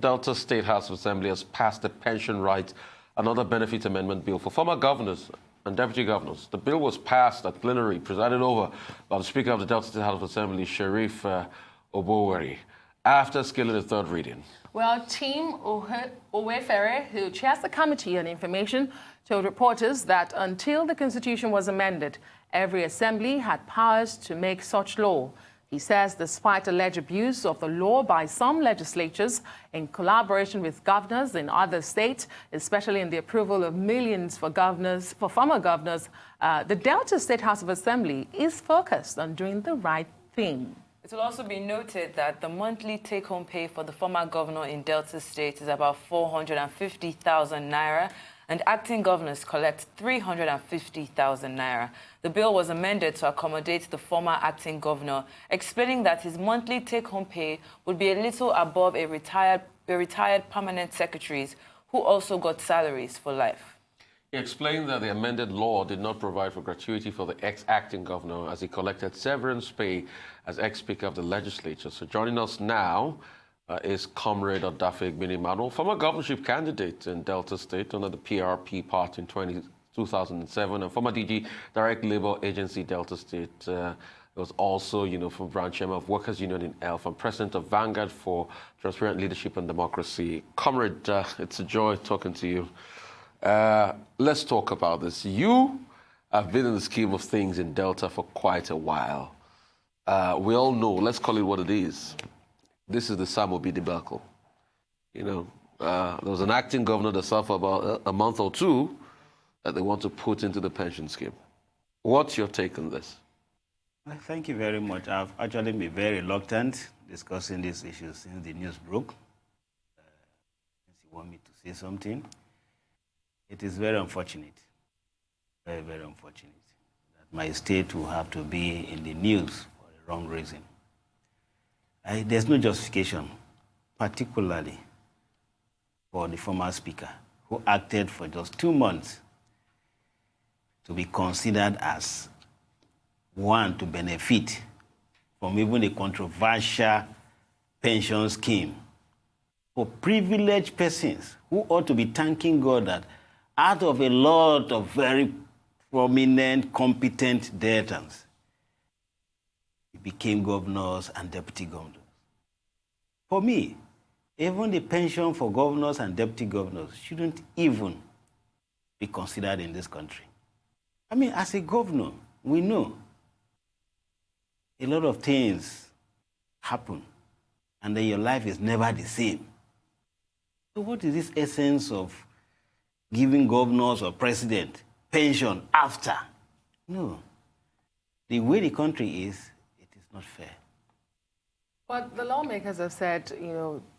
Delta State House of Assembly has passed the Pension Rights and Other Benefit Amendment Bill for former governors and deputy governors. The bill was passed at plenary, presided over by the Speaker of the Delta State House of Assembly, Oborevwori, after scaling the third reading. Well, Team Owhefere, who chairs the Committee on Information, told reporters that until the Constitution was amended, every assembly had powers to make such law. He says despite alleged abuse of the law by some legislatures in collaboration with governors in other states, especially in the approval of millions for former governors, the Delta State House of Assembly is focused on doing the right thing. It will also be noted that the monthly take-home pay for the former governor in Delta State is about 450,000 naira, and acting governors collect 350,000 naira. The bill was amended to accommodate the former acting governor, explaining that his monthly take-home pay would be a little above a retired permanent secretary's, who also got salaries for life. He explained that the amended law did not provide for gratuity for the ex-acting governor as he collected severance pay as ex-speaker of the legislature. So joining us now is COMRADE Odafe Igbini Emmanuel, former governorship candidate in Delta State under the PRP party in 2007, and former DG, Direct Labour Agency, Delta State. He was also, from branch chairman of Workers' Union in ELF and president of Vanguard for Transparent Leadership and Democracy. COMRADE, it's a joy talking to you. Let's talk about this. You have been in the scheme of things in Delta for quite a while. We all know, let's call it what it is. This is the Sam Obi debacle. There was an acting governor that suffered about a month or two that they want to put into the pension scheme. What's your take on this? Well, thank you very much. I've actually been very reluctant discussing this issue since the news broke. Since you want me to say something, it is very unfortunate, very, very unfortunate that my state will have to be in the news for the wrong reason. There's no justification, particularly for the former speaker, who acted for just 2 months to be considered as one to benefit from even a controversial pension scheme for privileged persons who ought to be thanking God that out of a lot of very prominent, competent Deltans, became governors and deputy governors. For me, even the pension for governors and deputy governors shouldn't even be considered in this country. I mean, as a governor, we know a lot of things happen, and then your life is never the same. So what is this essence of giving governors or president pension after? No. The way the country is, not fair. But the lawmakers have said,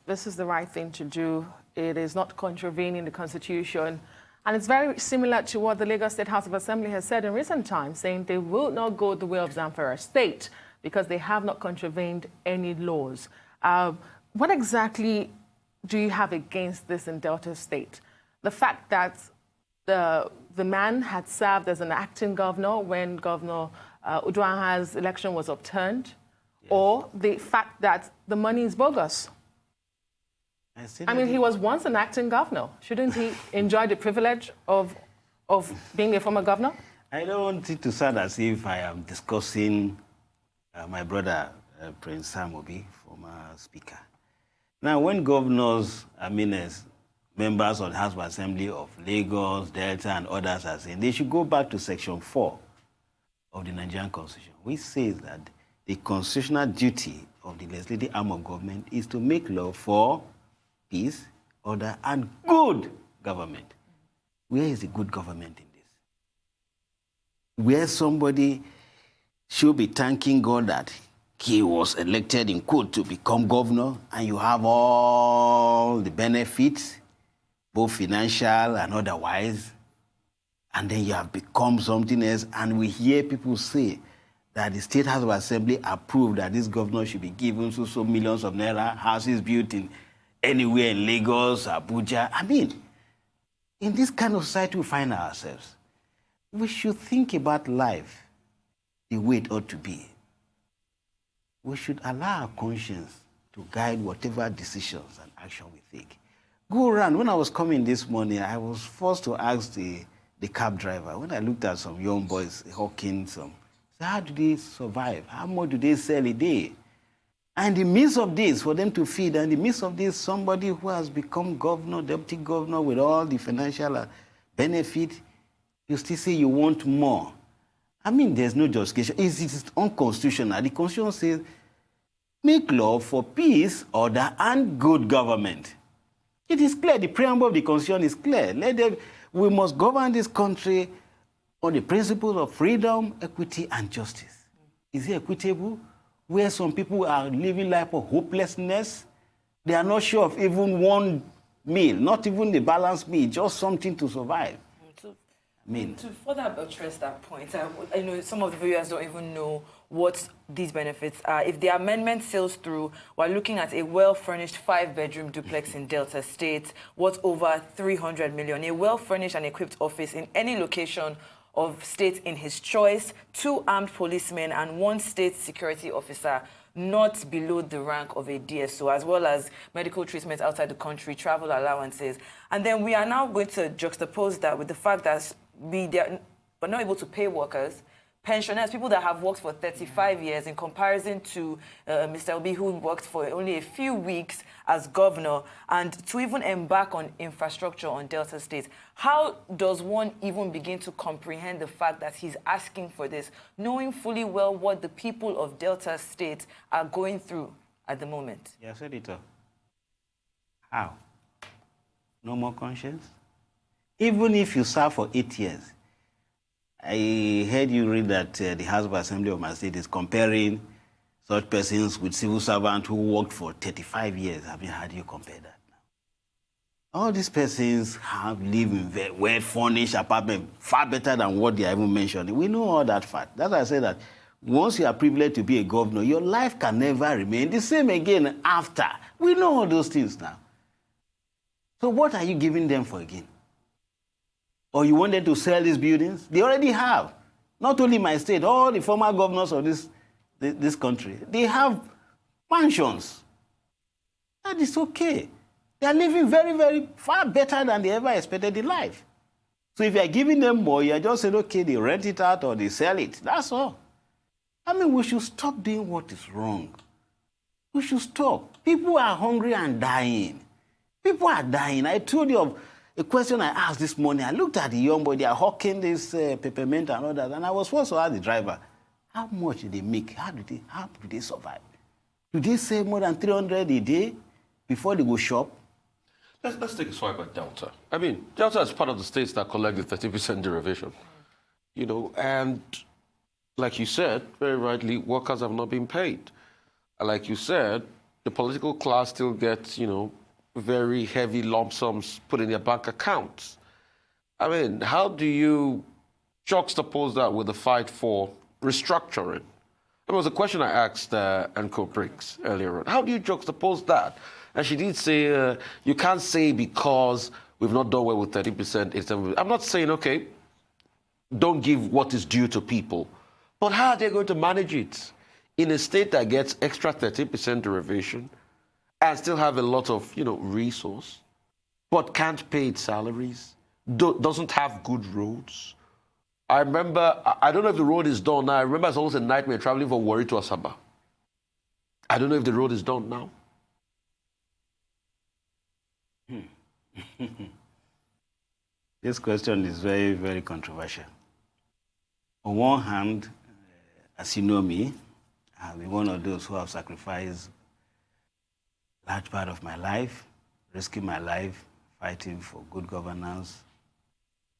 this is the right thing to do. It is not contravening the Constitution. And it's very similar to what the Lagos State House of Assembly has said in recent times, saying they will not go the way of Zamfara State because they have not contravened any laws. What exactly do you have against this in Delta State? The fact that the man had served as an acting governor when Governor Uduaghan's election was overturned, yes, or the fact that the money is bogus? I mean, he was once an acting governor. Shouldn't he enjoy the privilege of being a former governor? I don't want it to sound as if I am discussing my brother, Prince Sam Obi, former speaker. Now, when governors, as members of the House of Assembly of Lagos, Delta, and others are saying they should go back to Section 4 of the Nigerian Constitution, which says that the constitutional duty of the legislative arm of government is to make law for peace, order, and good government. Where is the good government in this? Where somebody should be thanking God that he was elected in quote to become governor, and you have all the benefits, both financial and otherwise, and then you have become something else, and we hear people say that the State House of Assembly approved that this governor should be given so millions of naira, houses built in anywhere in Lagos, Abuja. I mean, in this kind of society we find ourselves, we should think about life the way it ought to be. We should allow our conscience to guide whatever decisions and action we take. Go around. When I was coming this morning, I was forced to ask the cab driver. When I looked at some young boys hawking some, so how do they survive? How much do they sell a day? And in the midst of this, for them to feed, and in the midst of this, somebody who has become governor, deputy governor with all the financial benefit, you still say you want more. I mean, there's no justification. It's unconstitutional. The Constitution says, make law for peace, order, and good government. It is clear. The preamble of the Constitution is clear. We must govern this country on the principles of freedom, equity, and justice. Is it equitable? Where some people are living life of hopelessness, they are not sure of even one meal, not even the balanced meal, just something to survive. To further buttress that point, I know some of the viewers don't even know what these benefits are. If the amendment sails through, we're looking at a well-furnished 5-bedroom duplex in Delta State, worth over 300 million, a well-furnished and equipped office in any location of state in his choice, 2 armed policemen and 1 state security officer, not below the rank of a DSO, as well as medical treatment outside the country, travel allowances. And then we are now going to juxtapose that with the fact that we're not able to pay workers, pensioners, people that have worked for 35 years in comparison to Mr. Obi, who worked for only a few weeks as governor, and to even embark on infrastructure on Delta State. How does one even begin to comprehend the fact that he's asking for this, knowing fully well what the people of Delta State are going through at the moment? Yeah, said it all. How? No more conscience? Even if you serve for 8 years, I heard you read that the House of Assembly of my state is comparing such persons with civil servants who worked for 35 years. I mean, how do you compare that now? All these persons have lived in very well-furnished apartments, far better than what they are even mentioning. We know all that fact. That's why I say that once you are privileged to be a governor, your life can never remain the same again after. We know all those things now. So what are you giving them for again? Or you want them to sell these buildings? They already have. Not only my state, all the former governors of this country, they have mansions. That is okay. They are living very, very far better than they ever expected in life. So if you are giving them more, you are just saying, okay, they rent it out or they sell it. That's all. I mean, we should stop doing what is wrong. We should stop. People are hungry and dying. People are dying. I told you of a question I asked this morning. I looked at the young boy. They are hawking this peppermint and all that. And I was forced to ask the driver, how much do they make? How do they survive? Do they save more than 300 a day before they go shop? Let's take a swipe at Delta. I mean, Delta is part of the states that collect the 30% derivation. You know, and like you said, very rightly, workers have not been paid. Like you said, the political class still gets, you know, very heavy lump sums put in their bank accounts. I mean, how do you juxtapose that with the fight for restructuring? It was a question I asked Anko Briggs earlier on. How do you juxtapose that? And she did say, you can't say because we've not done well with 30%. I'm not saying, okay, don't give what is due to people. But how are they going to manage it in a state that gets extra 30% derivation and still have a lot of, you know, resource, but can't pay its salaries, doesn't have good roads? I remember, I don't know if the road is done now. I remember it's almost a nightmare traveling from Warri to Asaba. I don't know if the road is done now. This question is very, very controversial. On one hand, as you know me, I've been one of those who have sacrificed a large part of my life, risking my life, fighting for good governance.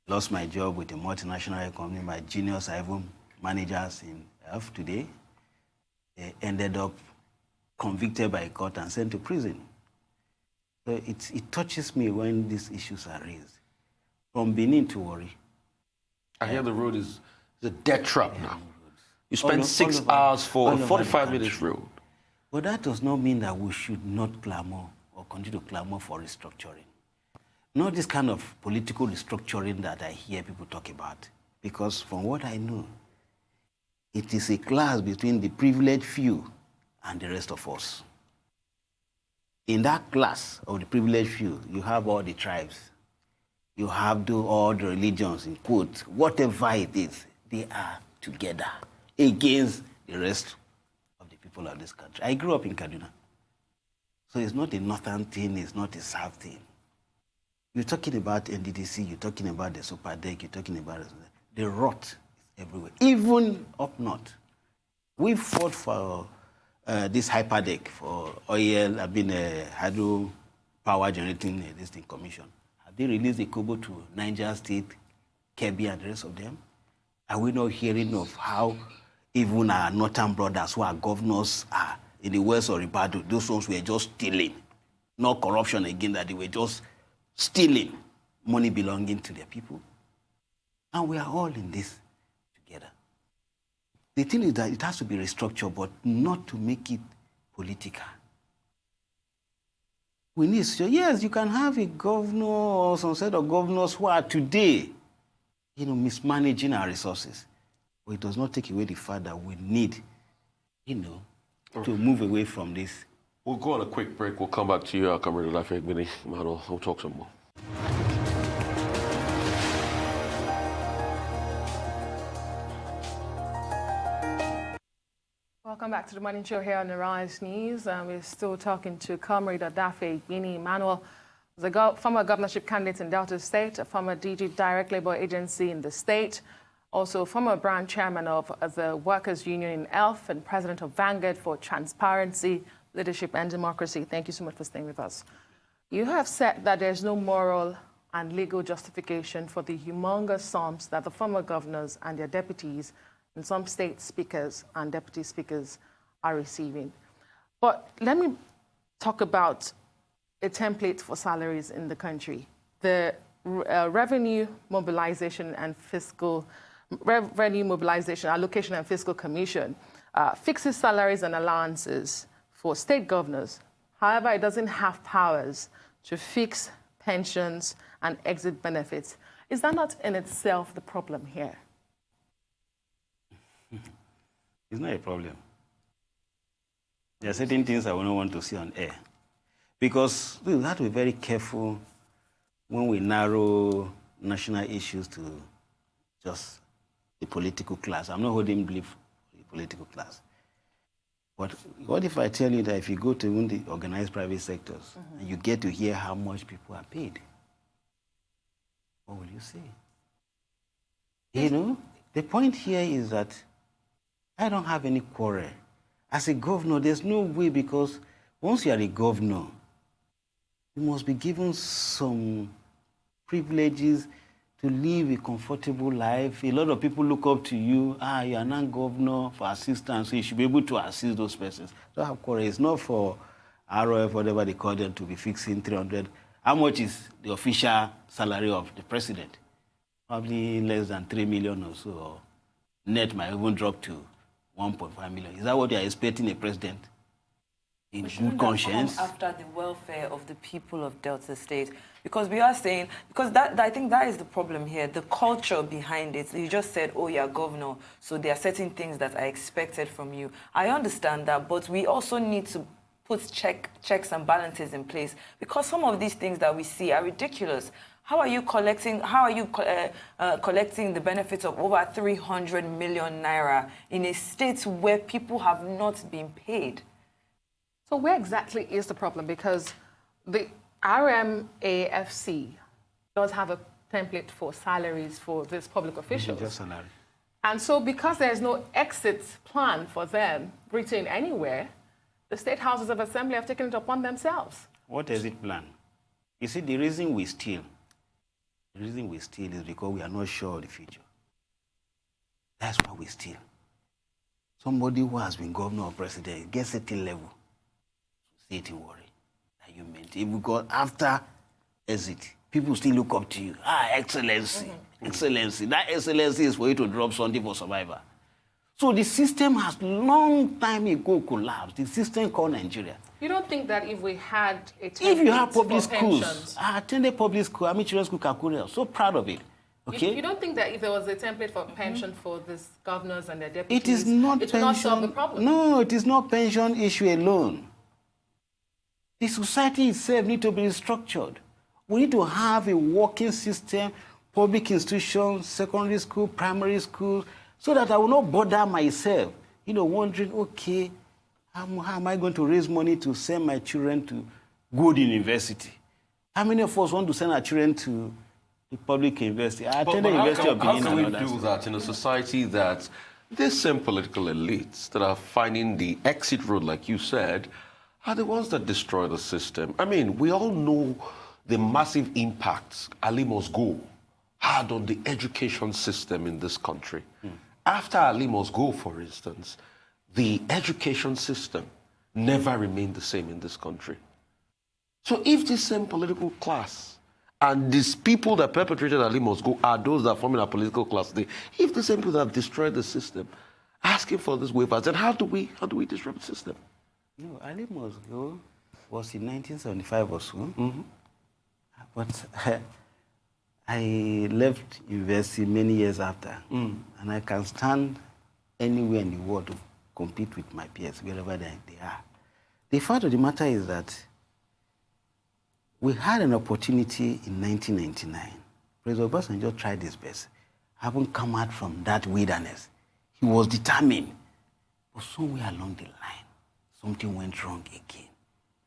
Lost my job with a multinational company. My juniors are even managers in F today. They ended up convicted by a court and sent to prison. So it touches me when these issues are raised. From Benin to Warri. I hear the road is a death trap now. You spend 6 hours for a 45-minute road. But that does not mean that we should not clamor or continue to clamor for restructuring. Not this kind of political restructuring that I hear people talk about. Because from what I know, it is a clash between the privileged few and the rest of us. in that class of the privileged few, you have all the tribes. You have all the religions, in quotes, whatever it is, they are together against the rest of the people of this country. I grew up in Kaduna. So it's not a northern thing, it's not a south thing. You're talking about NDDC, you're talking about the super deck, you're talking about the rot is everywhere, even up north. We fought for this hyperdeck for oil, hydro power generating this thing commission. Have they released a kobo to Niger State, Kebbi, and the rest of them? Are we not hearing of how even our northern brothers who are governors are in the west or Ibadan, those ones were just stealing? No corruption again, that they were just stealing money belonging to their people. And we are all in this together. The thing is that it has to be restructured, but not to make it political. We need, so yes, you can have a governor or some set of governors who are today, mismanaging our resources. But it does not take away the fact that we need, to move away from this. We'll go on a quick break. We'll come back to you, Comrade Odafe, Igbini, Emmanuel. We'll talk some more. Welcome back to the Morning Show here on the Rise News. We're still talking to Comrade Odafe, Igbini Emmanuel, the former governorship candidate in Delta State, a former DG Direct Labor Agency in the state, also former branch chairman of the Workers' Union in ELF and president of Vanguard for Transparency, Leadership and Democracy. Thank you so much for staying with us. You have said that there's no moral and legal justification for the humongous sums that the former governors and their deputies and some state speakers and deputy speakers are receiving. But let me talk about a template for salaries in the country. The Revenue Mobilization Allocation and Fiscal Commission fixes salaries and allowances for state governors. However, it doesn't have powers to fix pensions and exit benefits. Is that not in itself the problem here? It's not a problem. There are certain things I wouldn't want to see on air. Because we have to be very careful when we narrow national issues to just the political class. I'm not holding belief for the political class. But what if I tell you that if you go to the organized private sectors, and you get to hear how much people are paid? What will you say? The point here is that I don't have any quarrel. As a governor, there's no way, because once you are a governor, you must be given some privileges to live a comfortable life. A lot of people look up to you. You are now governor for assistance, so you should be able to assist those persons. Don't have quarrel. It's not for ROF, whatever they call them, to be fixing 300. How much is the official salary of the president? Probably less than 3 million or so. Or net might even drop to 1.5 million. Is that what you are expecting a president? In good conscience? After the welfare of the people of Delta State. Because we are saying, because I think that is the problem here, the culture behind it. You just said, oh, you're governor, so there are certain things that are expected from you. I understand that, but we also need to put checks and balances in place, because some of these things that we see are ridiculous. How are you collecting the benefits of over 300 million naira in a state where people have not been paid? So where exactly is the problem? Because the RMAFC does have a template for salaries for these public officials. Just salary. And so because there's no exit plan for them written anywhere, the state houses of assembly have taken it upon themselves. What exit plan? You see, the reason we steal is because we are not sure of the future. That's why we steal. Somebody who has been governor or president gets at a level. Say it in worry that you maintain. Because after exit, people still look up to you. Excellency, excellency. That excellency is for you to drop something for survivor. So the system has long time ago collapsed. The system called Nigeria. You don't think that if we had a template if you have public for schools, pensions, I attended public school, I'm a children's school Kakuri, so proud of it. Okay? You don't think that if there was a template for pension for these governors and their deputies, it is not it will not solve the problem? No, it is not pension issue alone. The society itself needs to be restructured. We need to have a working system, public institutions, secondary school, primary school, so that I will not bother myself, wondering, okay, how am I going to raise money to send my children to good university? How many of us want to send our children to the public university? I attended University of Benin. How can we do that in a society that these same political elites that are finding the exit road, like you said, are the ones that destroy the system? I mean, we all know the massive impacts Ali Must Go had on the education system in this country. After Ali Must Go, for instance, the education system never remained the same in this country. So if this same political class and these people that perpetrated Ali Must Go are those that are forming a political class today, if the same people that have destroyed the system asking for these waivers, then how do we disrupt the system? No, Ali Must Go was in 1975 or so. But I left university many years after, and I can stand anywhere in the world to compete with my peers, wherever they are. The fact of the matter is that we had an opportunity in 1999. President Obasanjo tried his best. Haven't come out from that wilderness. He was determined. But somewhere along the line, something went wrong again.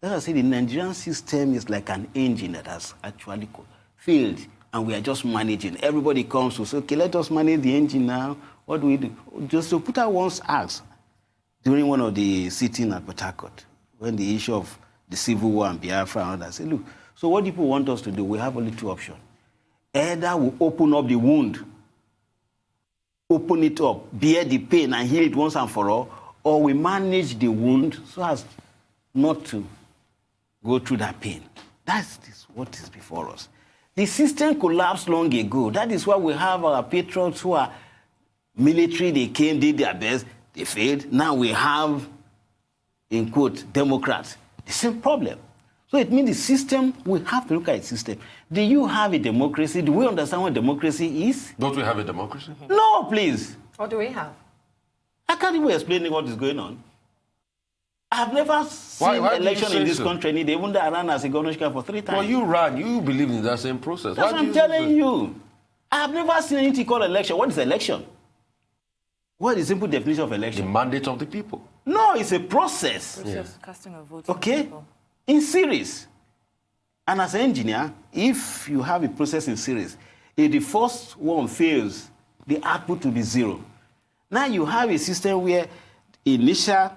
As I said, the Nigerian system is like an engine that has actually failed, and we are just managing. Everybody comes to say, okay, let us manage the engine now. What do we do? Just to put out one's ask during one of the sitting at Port Harcourt, when the issue of the civil war and Biafra and others, say, look, so what people want us to do, we have only two options. Either we open up the wound, open it up, bear the pain and heal it once and for all, or we manage the wound so as not to go through that pain. That's what is before us. The system collapsed long ago. That is why we have our patriots who are military. They came, did their best, they failed. Now we have, in quote, Democrats. The same problem. So it means the system, we have to look at the system. Do you have a democracy? Do we understand what democracy is? Don't we have a democracy? No, please. What do we have? I can't even explain what is going on. I've never seen election in this country, and even though I ran as a governorship for 3 times. Well, you ran. You believe in that same process. That's what I'm telling you. I have never seen anything called election. What is election? What is the simple definition of election? The mandate of the people. No, it's a process. Casting of votes. Okay? In series. And as an engineer, if you have a process in series, if the first one fails, the output will be 0. Now you have a system where initial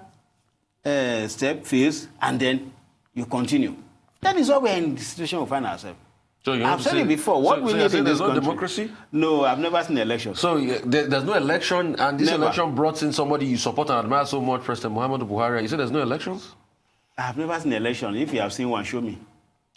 step fails, and then you continue. That is why we're in the situation we find ourselves. So I've said it before. What we need in this country. Democracy? No, I've never seen an election. So there's no election, and this election brought in somebody you support and admire so much, President Muhammadu Buhari. You said there's no elections? I've never seen an election. If you have seen one, show me.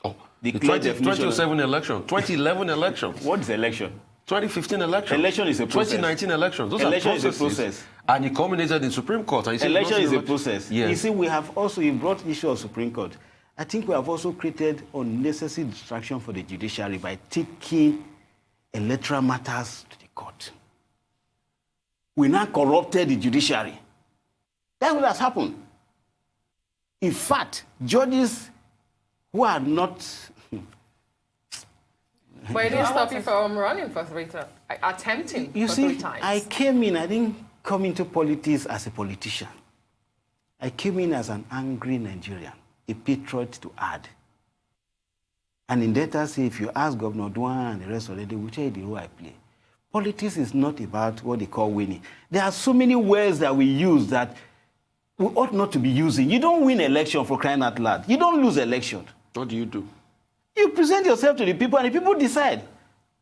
Oh, the 2007 election, 2011 election. What is election? 2015 election. Election is a process. 2019 elections. Those election are processes. is a process. And it culminated in Supreme Court. And election is a process. Yes. You see, we have also, you brought the issue of Supreme Court. I think we have also created unnecessary distraction for the judiciary by taking electoral matters to the court. We now corrupted the judiciary. That's what has happened. In fact, judges who are not... But it didn't stop you from running for 3 times, attempting you for see, 3 times. I came in, I didn't come into politics as a politician. I came in as an angry Nigerian, a patriot to add. And in that, I say, if you ask Governor Duan and the rest of them, they will tell you the role I play. Politics is not about what they call winning. There are so many words that we use that we ought not to be using. You don't win election for crying out loud. You don't lose election. What do you do? You present yourself to the people, and the people decide.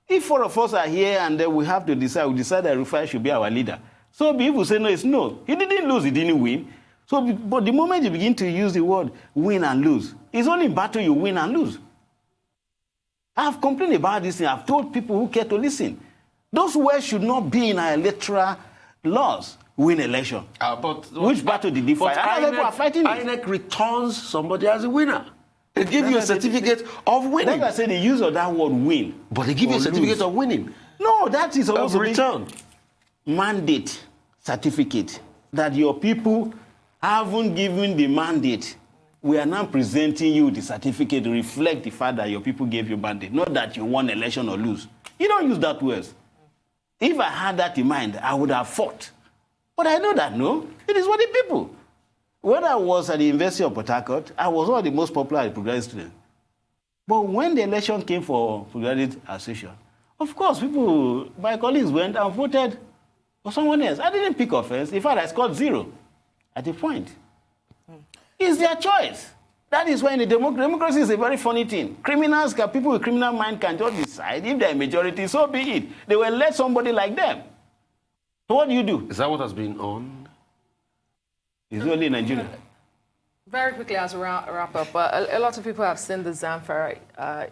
If 4 of us are here and then we have to decide, we decide that Rufai should be our leader. So people say no, it's no. He didn't lose, he didn't win. So, but the moment you begin to use the word win and lose, it's only in battle you win and lose. I've complained about this thing. I've told people who care to listen. Those words should not be in our electoral laws. Win election. Which battle did he fight? People are fighting it. INEC returns somebody as a winner. They give you a certificate of winning. Like I said, the use of that word win. But they give you a certificate of winning. No, that is also return. Mandate certificate that your people haven't given the mandate. we are now presenting you the certificate to reflect the fact that your people gave you mandate, not that you won election or lose. You don't use that words. If I had that in mind, I would have fought. But I know that, no, it is for the people. When I was at the University of Port Harcourt, I was one of the most popular progressive students. But when the election came for Progressive Association, of course, people, my colleagues went and voted for someone else. I didn't pick offense. In fact, I scored 0 at a point. It's their choice. That is why in the democracy is a very funny thing. Criminals, people with criminal mind can just decide. If they're a majority, so be it. They will let somebody like them. So what do you do? Is that what has been on? It's only in Nigeria. Very quickly, as a wrap up, a lot of people have seen the Zamfara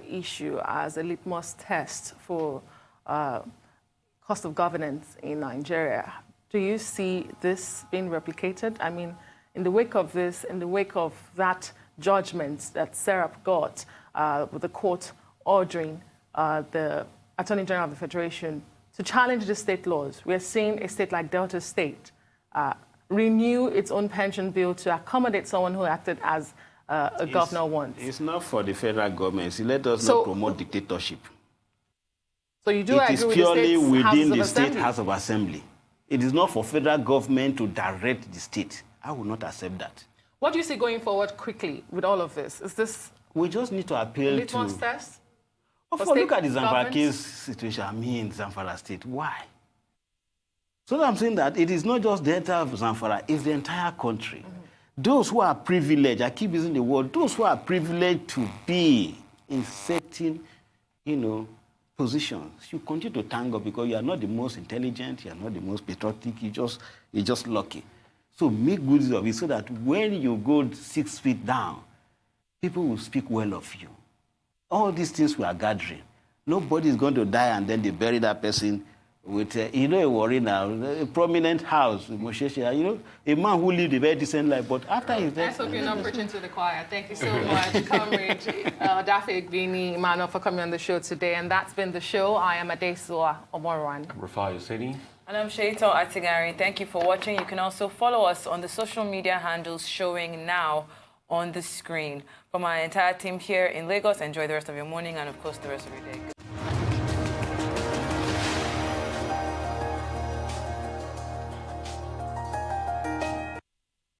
issue as a litmus test for cost of governance in Nigeria. Do you see this being replicated? I mean, in the wake of this, in the wake of that judgment that Serap got with the court ordering the Attorney General of the Federation to challenge the state laws, we are seeing a state like Delta State renew its own pension bill to accommodate someone who acted as a governor once. It's not for the federal government. So let us not promote dictatorship. So you do agree with the It is purely within the State House of Assembly. It is not for federal government to direct the state. I will not accept that. What do you see going forward quickly with all of this? Is this we just need to appeal to... litmus test? Look at the Zamfara case situation. I mean, Zamfara State. Why? So I'm saying that it is not just the entire Zamfara, it's the entire country. Those who are privileged, I keep using the word, those who are privileged to be in certain, positions, you continue to thank God because you are not the most intelligent, you are not the most patriotic, you're just lucky. So make good use of it so that when you go 6 feet down, people will speak well of you. All these things we are gathering. Nobody is going to die and then they bury that person with, a worry now, a prominent house, a man who lived a very decent life, but after his death... I hope you're not preaching to the choir. Thank you so much, Comrade Odafe, Igbini, Emmanuel, for coming on the show today. And that's been the show. I am Adesua Oborevwori. I'm Rufai Oseni. And I'm Sheito Atigari. Thank you for watching. You can also follow us on the social media handles showing now on the screen. From our entire team here in Lagos, enjoy the rest of your morning and, of course, the rest of your day.